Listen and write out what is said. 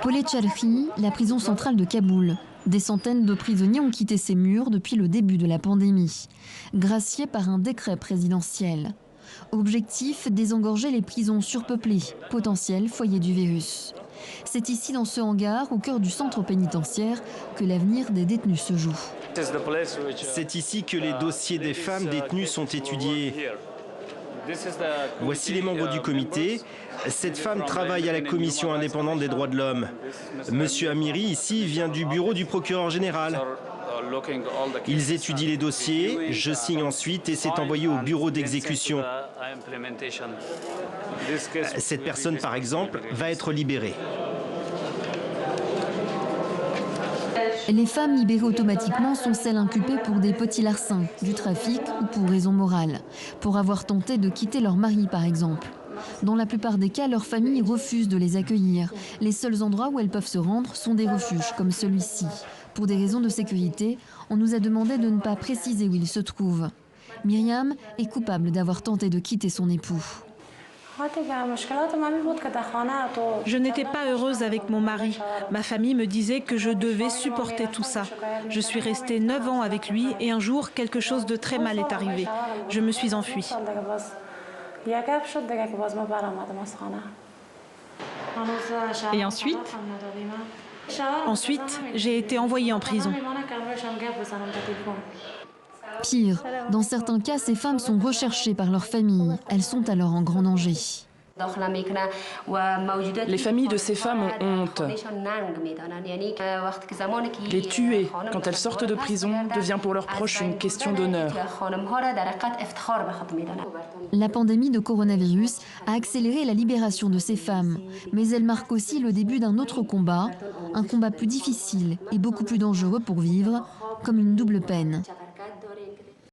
Polé Chalhi, la prison centrale de Kaboul. Des centaines de prisonniers ont quitté ses murs depuis le début de la pandémie, graciés par un décret présidentiel. Objectif, désengorger les prisons surpeuplées, potentiel foyer du virus. C'est ici, dans ce hangar, au cœur du centre pénitentiaire, que l'avenir des détenus se joue. C'est ici que les dossiers des femmes détenues sont étudiés. Voici les membres du comité. Cette femme travaille à la Commission indépendante des droits de l'homme. Monsieur Amiri, ici, vient du bureau du procureur général. Ils étudient les dossiers, je signe ensuite et c'est envoyé au bureau d'exécution. Cette personne, par exemple, va être libérée. Les femmes libérées automatiquement sont celles inculpées pour des petits larcins, du trafic ou pour raison morale, pour avoir tenté de quitter leur mari par exemple. Dans la plupart des cas, leurs familles refusent de les accueillir. Les seuls endroits où elles peuvent se rendre sont des refuges comme celui-ci. Pour des raisons de sécurité, on nous a demandé de ne pas préciser où il se trouve. Myriam est coupable d'avoir tenté de quitter son époux. Je n'étais pas heureuse avec mon mari. Ma famille me disait que je devais supporter tout ça. Je suis restée 9 ans avec lui et un jour, quelque chose de très mal est arrivé. Je me suis enfuie. Et ensuite? Ensuite, j'ai été envoyée en prison. Pire, dans certains cas, ces femmes sont recherchées par leur famille. Elles sont alors en grand danger. Les familles de ces femmes ont honte. Les tuer quand elles sortent de prison devient pour leurs proches une question d'honneur. La pandémie de coronavirus a accéléré la libération de ces femmes, mais elle marque aussi le début d'un autre combat, un combat plus difficile et beaucoup plus dangereux pour vivre, comme une double peine.